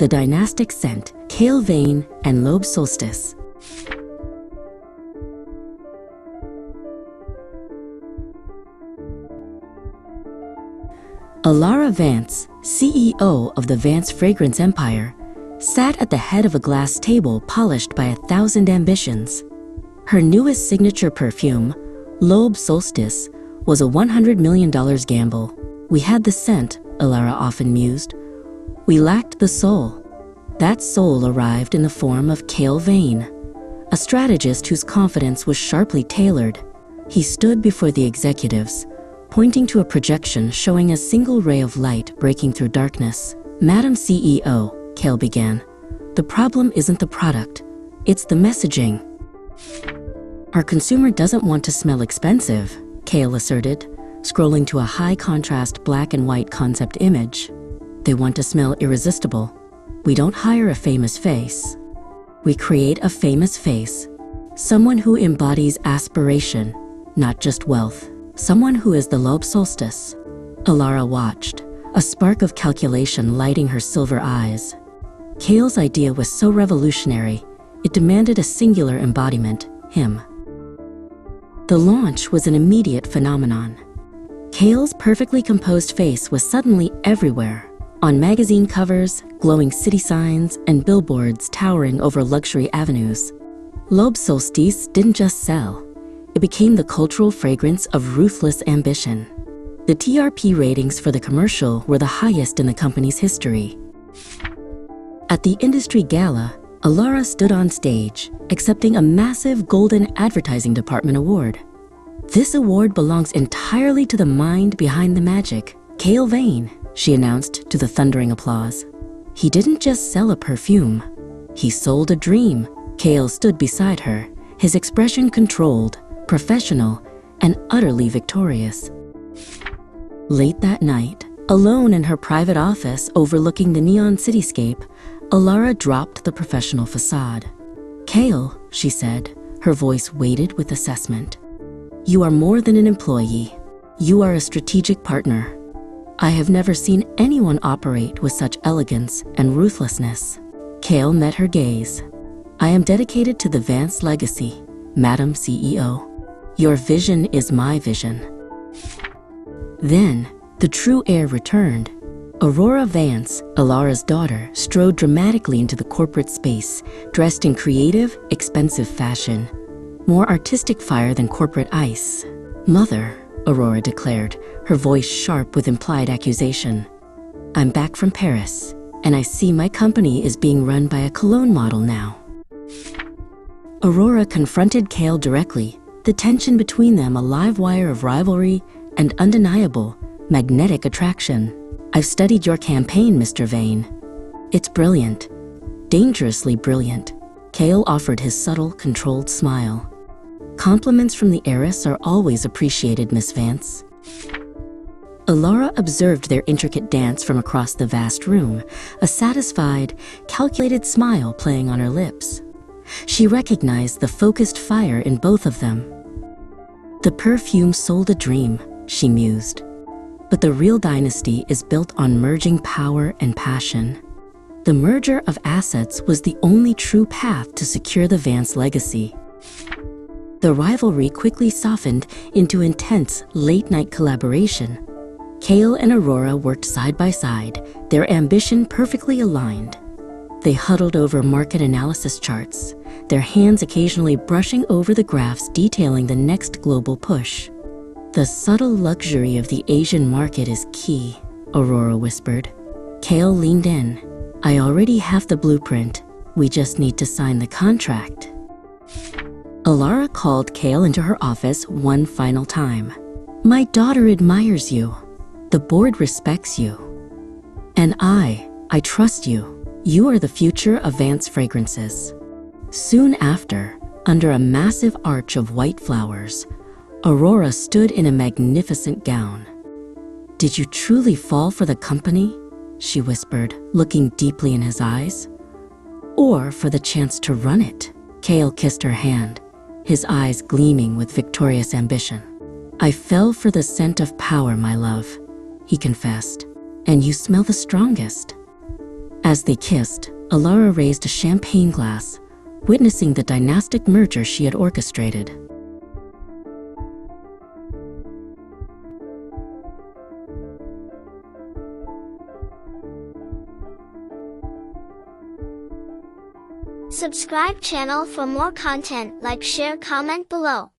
the dynastic scent, Kael Vane and L'Aube Solstice. Elara Vance, CEO of the Vance Fragrance Empire, sat at the head of a glass table polished by 1,000 ambitions. Her newest signature perfume, L'Aube Solstice, was a $100 million gamble. We had the scent, Elara often mused. We lacked the soul. That soul arrived in the form of Kael Vane, a strategist whose confidence was sharply tailored. He stood before the executives, pointing to a projection showing a single ray of light breaking through darkness. "Madam CEO," Kael began, "the problem isn't the product, it's the messaging." "Our consumer doesn't want to smell expensive," Kael asserted, scrolling to a high-contrast black and white concept image. "They want to smell irresistible. We don't hire a famous face. We create a famous face. Someone who embodies aspiration, not just wealth. Someone who is the L'Aube Solstice." Elara watched, a spark of calculation lighting her silver eyes. Kael's idea was so revolutionary, it demanded a singular embodiment, him. The launch was an immediate phenomenon. Kael's perfectly composed face was suddenly everywhere, on magazine covers, glowing city signs, and billboards towering over luxury avenues. L'Aube Solstice didn't just sell. It became the cultural fragrance of ruthless ambition. The TRP ratings for the commercial were the highest in the company's history. At the industry gala, Elara stood on stage, accepting a massive Golden Advertising Department award. "This award belongs entirely to the mind behind the magic, Kael Vane," she announced to the thundering applause. "He didn't just sell a perfume. He sold a dream." Kael stood beside her, his expression controlled, professional, and utterly victorious. Late that night, alone in her private office overlooking the neon cityscape, Elara dropped the professional facade. "Kael," she said, her voice weighted with assessment, "you are more than an employee. You are a strategic partner. I have never seen anyone operate with such elegance and ruthlessness." Kael met her gaze. "I am dedicated to the Vance legacy, Madam CEO. Your vision is my vision." Then, the true heir returned. Aurora Vance, Elara's daughter, strode dramatically into the corporate space, dressed in creative, expensive fashion. More artistic fire than corporate ice. "Mother," Aurora declared, her voice sharp with implied accusation, "I'm back from Paris, and I see my company is being run by a cologne model now." Aurora confronted Kael directly, the tension between them a live wire of rivalry and undeniable, magnetic attraction. "I've studied your campaign, Mr. Vane. It's brilliant, dangerously brilliant." Kael offered his subtle, controlled smile. "Compliments from the heiress are always appreciated, Miss Vance." Elara observed their intricate dance from across the vast room, a satisfied, calculated smile playing on her lips. She recognized the focused fire in both of them. "The perfume sold a dream," she mused. "But the real dynasty is built on merging power and passion." The merger of assets was the only true path to secure the Vance legacy. The rivalry quickly softened into intense, late-night collaboration. Kael and Aurora worked side by side, their ambition perfectly aligned. They huddled over market analysis charts, their hands occasionally brushing over the graphs detailing the next global push. "The subtle luxury of the Asian market is key," Aurora whispered. Kael leaned in. "I already have the blueprint. We just need to sign the contract." Elara called Kael into her office one final time. "My daughter admires you. The board respects you. And I trust you. You are the future of Vance Fragrances." Soon after, under a massive arch of white flowers, Aurora stood in a magnificent gown. "Did you truly fall for the company?" she whispered, looking deeply in his eyes. "Or for the chance to run it?" Kael kissed her hand, his eyes gleaming with victorious ambition. "I fell for the scent of power, my love," he confessed. "And you smell the strongest." As they kissed, Elara raised a champagne glass, witnessing the dynastic merger she had orchestrated. Subscribe channel for more content, like, share, comment below.